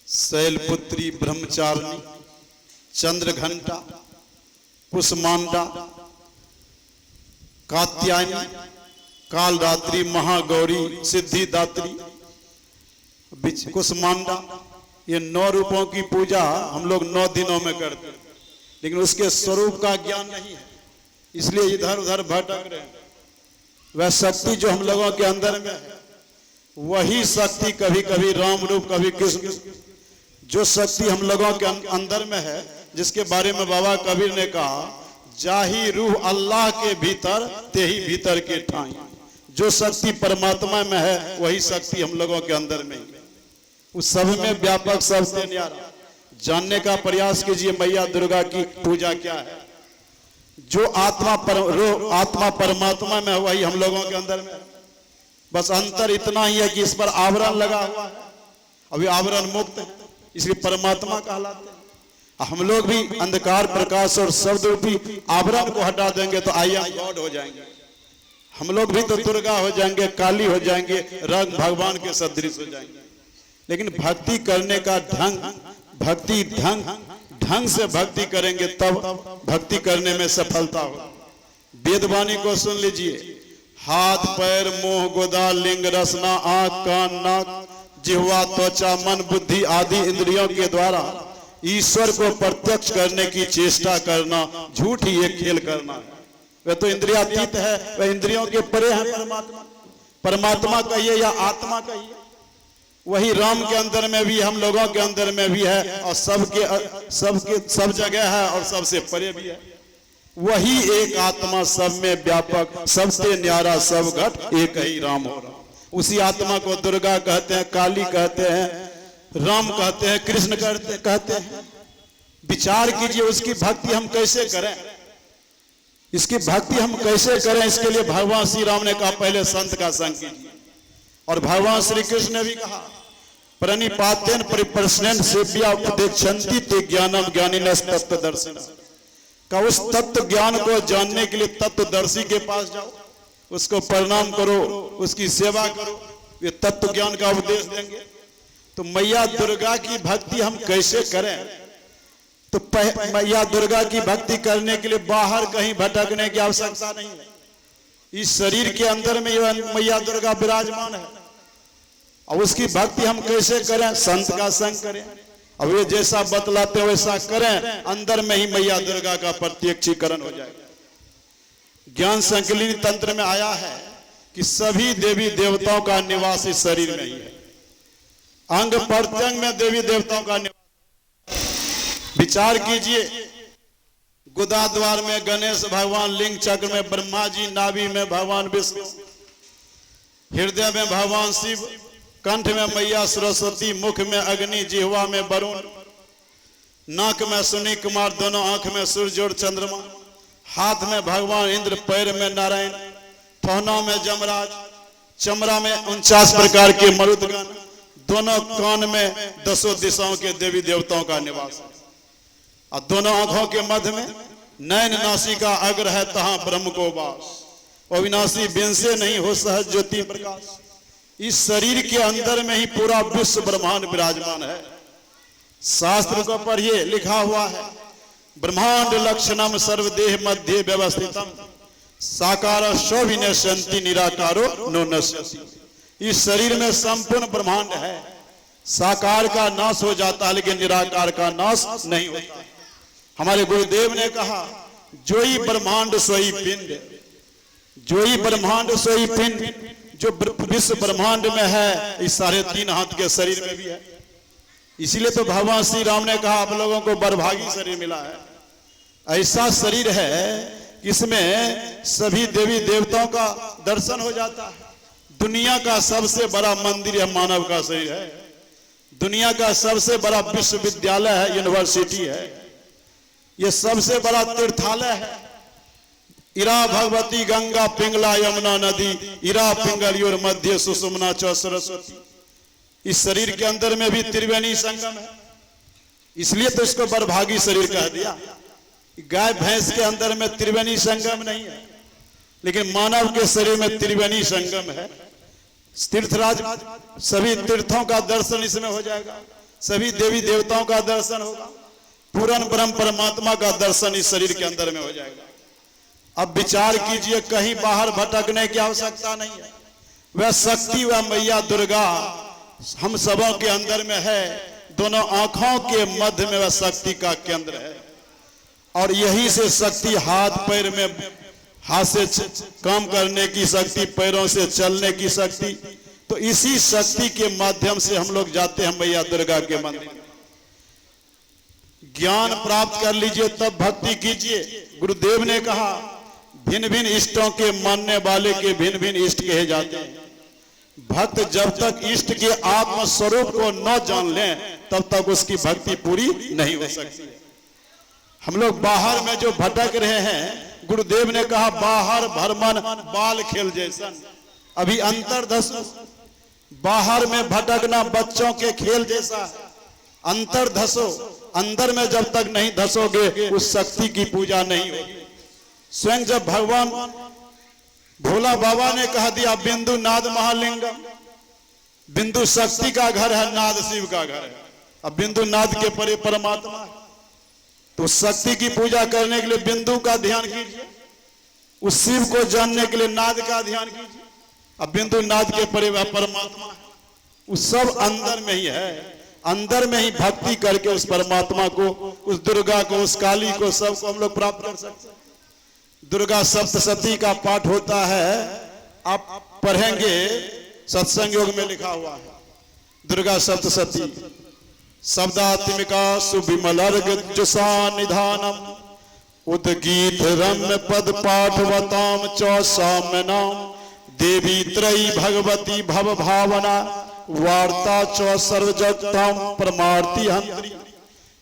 शैलपुत्री ब्रह्मचारिणी चंद्रघंटा कुसमांडा कात्यायनी कालरात्रि महागौरी सिद्धिदात्री कुसमांडा, ये 9 रूपों की पूजा हम लोग 9 दिनों में करते हैं, लेकिन उसके स्वरूप का ज्ञान नहीं है, इसलिए इधर उधर भटक रहे हैं। वह शक्ति जो हम लोगों के अंदर में है, वही शक्ति कभी कभी राम रूप कभी कृष्ण, जो शक्ति हम लोगों के अंदर में है, जिसके बारे में बाबा कबीर ने कहा, जाही रूह अल्लाह के भीतर ते ही भीतर के ठाई। जो शक्ति परमात्मा में है वही शक्ति हम लोगों के अंदर में है। उस सब में व्यापक, सबसे न्यारा जानने का प्रयास कीजिए मैया दुर्गा की पूजा क्या है। जो आत्मा परमात्मा में है वही हम लोगों के अंदर में है। बस अंतर इतना ही है कि इस पर आवरण लगा हुआ है, अभी आवरण मुक्त है, इसलिए परमात्मा कहलाते हैं। हम लोग भी अंधकार प्रकाश और शब्द रूपी आवरण को हटा देंगे तो आई एम गॉड हो जाएंगे। हम लोग भी तो दुर्गा हो जाएंगे, काली हो जाएंगे, रंग भगवान के सदृश हो जाएंगे। लेकिन भक्ति करने का ढंग, भक्ति ढंग से भक्ति करेंगे तब भक्ति करने में सफलता हो। वेदवाणी को सुन लीजिए, हाथ पैर मुंह गोदा लिंग रसना आंख कान नाक जिह्वा त्वचा मन बुद्धि आदि इंद्रियों के द्वारा ईश्वर को प्रत्यक्ष करने की चेष्टा करना झूठ ही एक खेल करना है। वह तो इंद्रियातीत है, वह इंद्रियों के परे है परमात्मा। परमात्मा कहिए या आत्मा कहिए, वही राम के अंदर में भी, हम लोगों के अंदर में भी है, और सब जगह है और सबसे परे भी है। वही एक आत्मा सब में व्यापक, सबसे न्यारा, सब घट एक ही राम हो रहा। उसी आत्मा को दुर्गा कहते हैं, काली कहते हैं, राम कहते हैं, कृष्ण कहते हैं। विचार कीजिए उसकी भक्ति हम कैसे करें, इसकी भक्ति हम कैसे करें। इसके लिए भगवान श्री राम ने कहा पहले संत का संग कीजिए, और भगवान श्री कृष्ण ने भी कहा प्रणिपातेन परिप्रश्नेन सेव्या उपदेक्षन्ति ते ज्ञानम ज्ञानिनस् तत्त्वदर्शिनः। का उस तत्व ज्ञान को जानने के लिए तत्वदर्शी के पास जाओ, उसको प्रणाम करो, उसकी सेवा करो, ये तत्व ज्ञान का उपदेश देंगे। तो मैया दुर्गा की भक्ति हम कैसे करें, तो मैया दुर्गा की भक्ति करने के लिए बाहर कहीं भटकने की आवश्यकता नहीं है। इस शरीर के अंदर में मैया दुर्गा विराजमान है, और उसकी भक्ति हम कैसे करें, संत का संग करें, अब वे जैसा बतलाते वैसा करें, अंदर में ही मैया दुर्गा का प्रत्यक्षीकरण हो जाएगा। ज्ञान संकलिनी तंत्र में आया है कि सभी देवी देवताओं का निवास इस शरीर में ही है, अंग प्रत्यंग में देवी देवताओं का निवास। विचार कीजिए, गुदा द्वार में गणेश भगवान, लिंग चक्र में ब्रह्मा जी, नाभि में भगवान विष्णु, हृदय में भगवान शिव, कंठ में मैया सरस्वती, मुख में अग्नि, जिह्वा में वरुण, नाक में सुनी कुमार, दोनों आंख में सूर्य और चंद्रमा, हाथ में भगवान इंद्र, पैर में नारायण, थौना में जमराज, चमड़ा में 49 प्रकार के मरुदगण, दोनों कान में 10 दिशाओं के देवी देवताओं का निवास है, और दोनों आंखों के मध्य में नयन नासिका अग्र है, तहां ब्रह्म को वास, अविनाशी बिन से नहीं हो सहज ज्योति प्रकाश। इस शरीर के अंदर में ही पूरा विश्व ब्रह्मांड विराजमान है। शास्त्र को पढ़िए, लिखा हुआ है ब्रह्मांड लक्षणम सर्वदेह मध्य व्यवस्थितम साकार शोभिनश्यन्ति निराकारो नो नश्यति। इस शरीर में संपूर्ण ब्रह्मांड है, साकार का नाश हो जाता है लेकिन निराकार का नाश नहीं होता। हमारे गुरुदेव ने कहा जोई ब्रह्मांड सोई पिंड, जोई ब्रह्मांड सोई पिंड। जो विश्व ब्रह्मांड में है, इस 3.5 हाथ के शरीर में भी है। इसीलिए तो भगवान श्री राम ने कहा आप लोगों को बरभागी शरीर मिला है। ऐसा शरीर है इसमें सभी देवी देवताओं का दर्शन हो जाता है। दुनिया का सबसे बड़ा मंदिर है, मानव का शरीर है। दुनिया का सबसे बड़ा विश्वविद्यालय है, यूनिवर्सिटी है। यह सबसे बड़ा तीर्थालय है। इरा भगवती गंगा पिंगला यमुना नदी, इरा पिंगलियोर मध्य सुषुम्ना च सरस्वती। इस शरीर के अंदर में भी त्रिवेणी संगम है, इसलिए तो इसको बरभागी शरीर कह दिया। गाय भैंस के अंदर में त्रिवेणी संगम नहीं है, लेकिन मानव के शरीर में त्रिवेणी संगम है। तीर्थराज, सभी तीर्थों का दर्शन इसमें हो जाएगा। सभी देवी देवताओं का दर्शन होगा, पूर्ण ब्रह्म परमात्मा का दर्शन इस शरीर के अंदर में हो जाएगा। अब विचार कीजिए, कहीं बाहर भटकने की आवश्यकता नहीं है। वह शक्ति, वह मैया दुर्गा हम सबों के अंदर में है। दोनों आंखों के मध्य में वह शक्ति का केंद्र है, और यही से शक्ति हाथ पैर में, हाथ से काम करने की शक्ति, पैरों से चलने की शक्ति, तो इसी शक्ति के माध्यम से हम लोग जाते हैं मैया दुर्गा के मंदिर। ज्ञान प्राप्त कर लीजिए तब भक्ति कीजिए। गुरुदेव ने कहा भिन्न भिन्न इष्टों के मानने वाले के भिन्न भिन्न इष्ट कहे जाते हैं। भक्त जब तक इष्ट के आत्म स्वरूप को न जान ले तब तक उसकी भक्ति पूरी नहीं हो सकती। हम लोग बाहर में जो भटक रहे हैं, गुरुदेव ने कहा बाहर भरमन बाल खेल जैसा। अभी अंतर धसो, बाहर में भटकना बच्चों के खेल जैसा। अंतर धसो, अंदर में जब तक नहीं धसोगे उस शक्ति की पूजा नहीं होगी। स्वयं जब भगवान भोला बाबा ने कह दिया बिंदु नाद महालिंगम, बिंदु शक्ति का घर है, नाद शिव का घर है। अब बिंदु नाद के परे परमात्मा है, तो शक्ति की पूजा करने के लिए बिंदु का ध्यान कीजिए, उस शिव को जानने के लिए नाद का ध्यान कीजिए। अब बिंदु नाद के परे वह परमात्मा है, उस सब अंदर में ही है। अंदर में ही भक्ति करके उस परमात्मा को, उस दुर्गा को, उस काली को, सबको हम लोग प्राप्त कर सकते हैं। दुर्गा सप्तशती का पाठ होता है, आप पढ़ेंगे, सत्संग योग में लिखा हुआ है। दुर्गा सप्तशती शब्दात्मिका सुविमलर्ग जुषा निधानम उदगीत रम्य पद पाठवताम चौसाम्यनाम देवी त्रयी भगवती भव भावना वार्ता चौ सर्वजगताम परमार्थी हंत्री।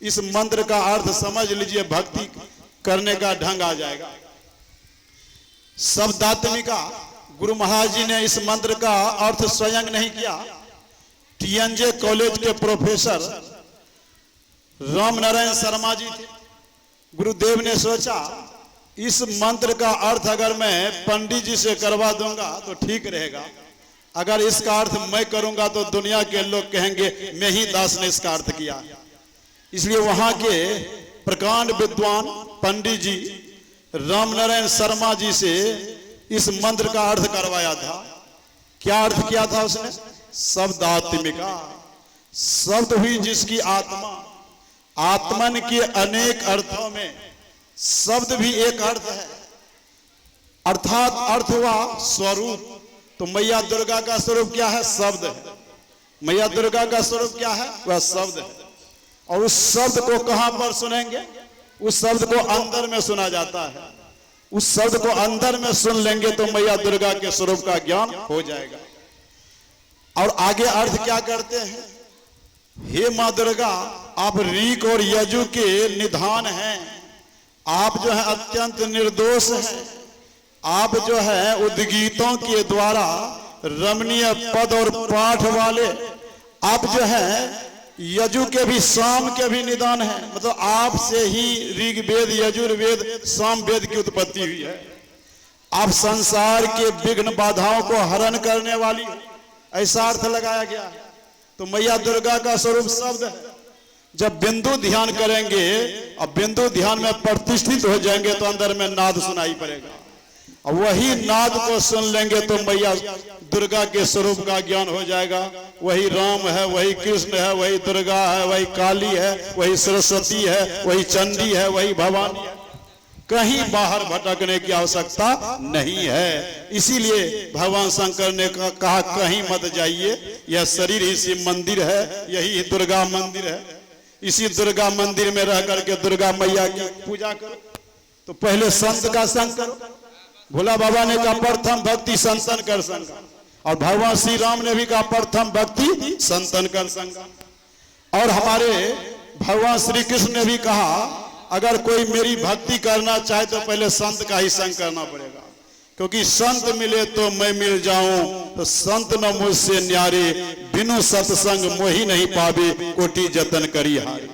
इस मंत्र का अर्थ समझ लीजिए, भक्ति करने का ढंग आ जाएगा। शब्दात्मिका, गुरु महाराज जी ने इस मंत्र का अर्थ स्वयं नहीं किया। टीएनजे कॉलेज के प्रोफेसर राम नारायण शर्मा जी थे। गुरुदेव ने सोचा इस मंत्र का अर्थ अगर मैं पंडित जी से करवा दूंगा तो ठीक रहेगा, अगर इसका अर्थ मैं करूंगा तो दुनिया के लोग कहेंगे मैं ही दास ने इसका अर्थ किया। इसलिए वहां के प्रकांड विद्वान पंडित जी राम नारायण शर्मा जी से इस मंत्र का अर्थ करवाया था। क्या अर्थ किया था उसने? शब्दात्मिका, शब्द हुई जिसकी आत्मा। आत्मन के अनेक अर्थों में शब्द भी एक अर्थ है, अर्थात अर्थ हुआ स्वरूप। तो मैया दुर्गा का स्वरूप क्या है? शब्द है। मैया दुर्गा का स्वरूप क्या है? वह शब्द है। और उस शब्द को कहां पर सुनेंगे? उस शब्द को अंदर में सुना जाता है। उस शब्द को अंदर में सुन लेंगे तो मैया दुर्गा के स्वरूप का ज्ञान हो जाएगा। और आगे अर्थ क्या करते हैं? हे मां दुर्गा, आप ऋक और यजु के निधान हैं। आप जो है अत्यंत निर्दोष हैं। आप जो है उद्गीतों के द्वारा रमणीय पद और पाठ वाले, आप जो है यजु के भी साम के भी निदान है। मतलब आपसे ही ऋग्वेद, यजुर्वेद, सामवेद की उत्पत्ति हुई है। आप संसार के विघ्न बाधाओं को हरण करने वाली, ऐसा अर्थ लगाया गया है। तो मैया दुर्गा का स्वरूप शब्द है। जब बिंदु ध्यान करेंगे और बिंदु ध्यान में प्रतिष्ठित हो जाएंगे तो अंदर में नाद सुनाई पड़ेगा, और वही नाद को सुन लेंगे तो मैया दुर्गा के स्वरूप का ज्ञान हो जाएगा। वही राम है, वही कृष्ण है, वही दुर्गा है, वही काली है, वही सरस्वती है, वही चंडी है, वही भवानी है। कहीं बाहर भटकने की आवश्यकता नहीं है। इसीलिए भगवान शंकर ने कहा कहीं मत जाइए, यह शरीर ही शिव मंदिर है, यही दुर्गा मंदिर है। इसी दुर्गा मंदिर में रह करके दुर्गा मैया की पूजा करो। तो पहले संत का संग करो। भोला बाबा ने कहा प्रथम भक्ति संतन कर संग, और भगवान श्री राम ने भी कहा प्रथम भक्ति संतन कर संग। और हमारे भगवान श्री कृष्ण ने भी कहा अगर कोई मेरी भक्ति करना चाहे तो पहले संत का ही संग करना पड़ेगा, क्योंकि संत मिले तो मैं मिल जाऊं। तो संत न मुझसे न्यारे, बिनु सत्संग मोहि नहीं पावे, कोटि जतन करी हारे।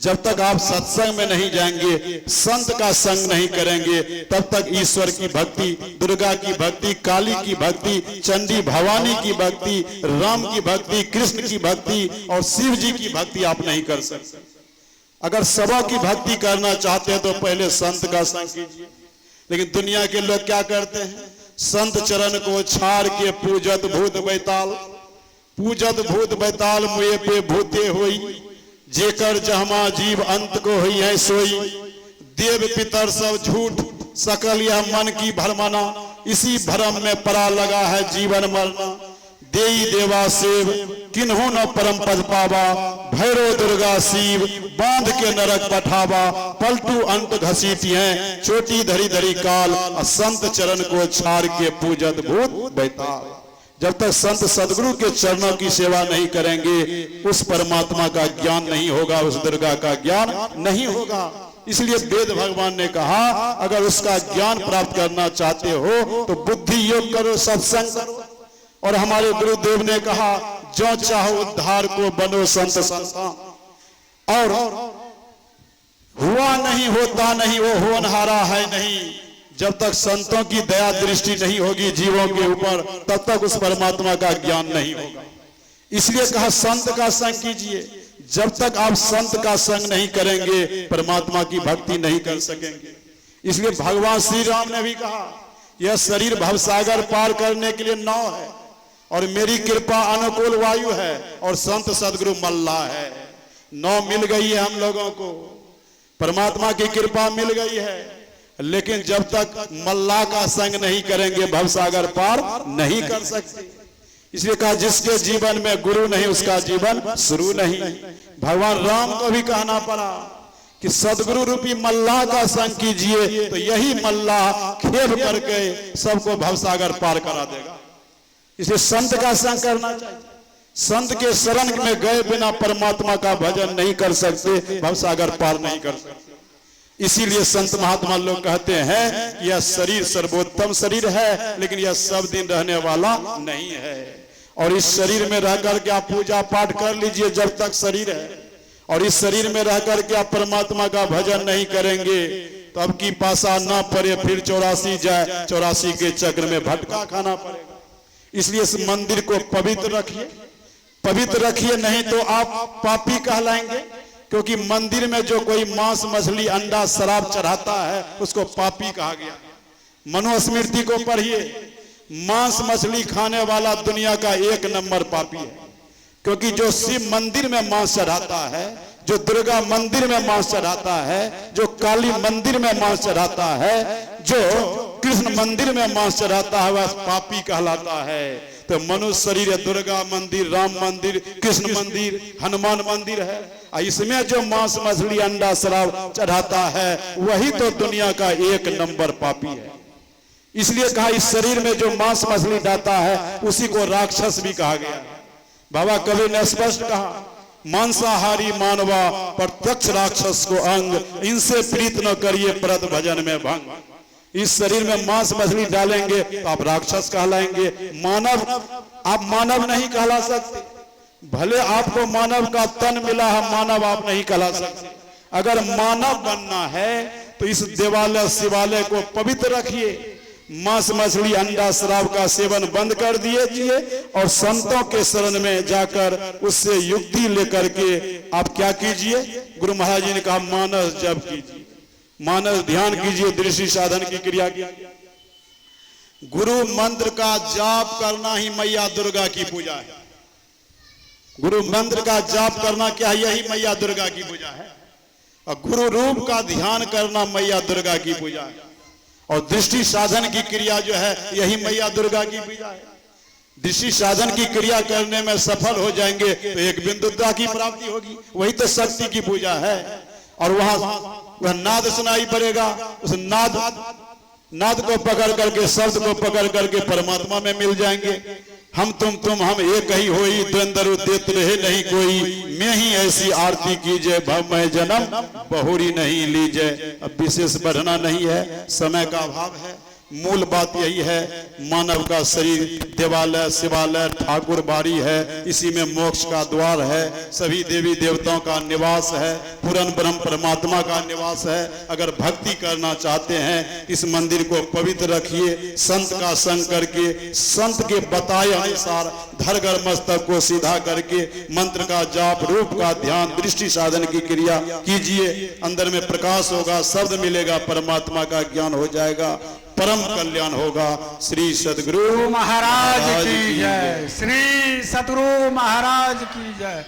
जब तक आप सत्संग में नहीं जाएंगे, संत का संग नहीं करेंगे, तब तक ईश्वर की भक्ति, दुर्गा की भक्ति, काली की भक्ति, चंडी भवानी की भक्ति, राम की भक्ति, कृष्ण की भक्ति और शिव जी की भक्ति आप नहीं कर सकते। अगर सबों की भक्ति करना चाहते हैं तो पहले संत का संग कीजिए। लेकिन दुनिया के लोग क्या करते हैं? संत चरण को छाड़ के पूजत भूत बैताल, पूजत भूत बैताल मुए पे भूते होई, जेकर जहमा जीव अंत को हुई है सोई। देव पितर सब झूठ, सकल यह मन की भरमाना, इसी भरम में परा लगा है जीवन मरना। देई देवा सेव किन्हों न परम पद पावा, भैरो दुर्गा शिव बांध के नरक पठावा। पलटू अंत घसीटी है चोटी धरी धरी काल, संत चरण को छाड़ के पूजत भूत बैताल। जब तक संत सदगुरु के चरणों की सेवा नहीं करेंगे, उस परमात्मा का ज्ञान नहीं होगा, उस दुर्गा का ज्ञान नहीं होगा। इसलिए वेद भगवान ने कहा, अगर उसका ज्ञान प्राप्त करना चाहते हो तो बुद्धि योग करो, सत्संग करो। और हमारे गुरुदेव ने कहा, जो चाहो उद्धार को बनो संत संतान। और हुआ नहीं होता नहीं, वो होनहारा है नहीं। जब तक संतों की दया दृष्टि नहीं होगी जीवों के ऊपर, तब तक उस परमात्मा का ज्ञान नहीं होगा। इसलिए कहा संत का संग कीजिए। जब तक आप संत का संग नहीं करेंगे, परमात्मा की भक्ति नहीं कर सकेंगे। इसलिए भगवान श्री राम ने भी कहा, यह शरीर भवसागर पार करने के लिए नाव है, और मेरी कृपा अनुकूल वायु है, और संत सदगुरु मल्ला है। नाव मिल गई है हम लोगों को, परमात्मा की कृपा मिल गई है। लेकिन जब तक मल्ला का संग नहीं करेंगे, भवसागर पार नहीं कर सकते। इसलिए कहा, जिसके जीवन में गुरु नहीं उसका जीवन शुरू नहीं। भगवान राम को भी कहना पड़ा कि सदगुरु रूपी मल्ला का संग कीजिए, तो यही मल्ला खेल करके सबको भवसागर पार करा देगा। इसलिए संत का संग करना चाहिए। संत के शरण में गए बिना परमात्मा का भजन नहीं कर सकते, भवसागर पार नहीं कर सकते। इसीलिए संत महात्मा लोग कहते हैं, यह शरीर सर्वोत्तम शरीर है, लेकिन यह सब दिन रहने वाला नहीं है। और इस शरीर में रह करके आप पूजा पाठ कर लीजिए जब तक शरीर है, और इस शरीर में रह करके आप परमात्मा का भजन नहीं करेंगे, तो अब की पासा ना पड़े, फिर 84 जाए, 84 के चक्र में भटका खाना पड़ेगा। इसलिए इस मंदिर को पवित्र रखिए, पवित्र रखिए, नहीं तो आप पापी कहलाएंगे। क्योंकि मंदिर में जो कोई मांस मछली अंडा शराब चढ़ाता है, उसको पापी कहा गया। मनुस्मृति को पढ़िए, मांस मछली खाने वाला दुनिया का 1 नंबर पापी है। क्योंकि जो शिव मंदिर में मांस चढ़ाता है, जो दुर्गा मंदिर में मांस चढ़ाता है, जो काली मंदिर में मांस चढ़ाता है, जो कृष्ण मंदिर में मांस चढ़ाता है, वह पापी कहलाता है। तो मनुष्य शरीर है, दुर्गा मंदिर, राम मंदिर, कृष्ण मंदिर, हनुमान मंदिर है। इसमें जो मांस मछली अंडा शराब चढ़ाता है, वही तो दुनिया का 1 नंबर पापी है। इसलिए कहा, इस शरीर में जो मांस मछली डालता है, उसी को राक्षस भी कहा गया है। बाबा कबीर ने स्पष्ट कहा, मांसाहारी मानवा प्रत्यक्ष राक्षस को अंग, इनसे प्रीत न करिए परत भजन में भंग। इस शरीर में मांस मछली डालेंगे तो आप राक्षस कहलाएंगे, मानव आप मानव नहीं कहला सकते। भले आपको मानव का तन मिला है, मानव आप नहीं कहला सकते। अगर मानव बनना है तो इस देवालय शिवालय को पवित्र रखिए, मांस मछली अंडा शराब का सेवन बंद कर दीजिए, और संतों के शरण में जाकर उससे युक्ति लेकर के आप क्या कीजिए। गुरु महाराज जी ने कहा, मानस जप कीजिए, मानस ध्यान कीजिए, दृष्टि साधन की क्रिया कीजिए। गुरु मंत्र का जाप करना ही मैया दुर्गा की पूजा है। गुरु मंत्र का जाप करना क्या है? यही मैया दुर्गा की पूजा है। और गुरु रूप का ध्यान करना मैया दुर्गा की पूजा है। और दृष्टि साधन की क्रिया जो है, यही मैया दुर्गा की पूजा है। दृष्टि साधन की क्रिया करने में सफल हो जाएंगे तो एक बिंदुता की प्राप्ति होगी, वही तो शक्ति की पूजा है। और वह नाद सुनाई पड़ेगा, उस नाद को पकड़ करके, शब्द को पकड़ करके परमात्मा में मिल जाएंगे। हम तुम हम एक ही होई, द्वंद्व देत रहे नहीं कोई, मैं ही ऐसी आरती कीजिए, भव मैं जन्म बहुरी नहीं लीजिए। अब विशेष बढ़ना नहीं है, समय का अभाव है। मूल बात यही है, मानव का शरीर देवालय, शिवालय, ठाकुर बाड़ी है, इसी में मोक्ष का द्वार है, सभी देवी देवताओं का निवास है, पूर्ण ब्रह्म परमात्मा का निवास है। अगर भक्ति करना चाहते हैं इस मंदिर को पवित्र रखिए, संत का संग करके, संत के बताए अनुसार धरगर मस्तक को सीधा करके मंत्र का जाप, रूप का ध्यान, दृष्टि साधन की क्रिया कीजिए। अंदर में प्रकाश होगा, शब्द मिलेगा, परमात्मा का ज्ञान हो जाएगा, परम कल्याण होगा। श्री सद्गुरु महाराज की जय, श्री सतगुरु महाराज की जय।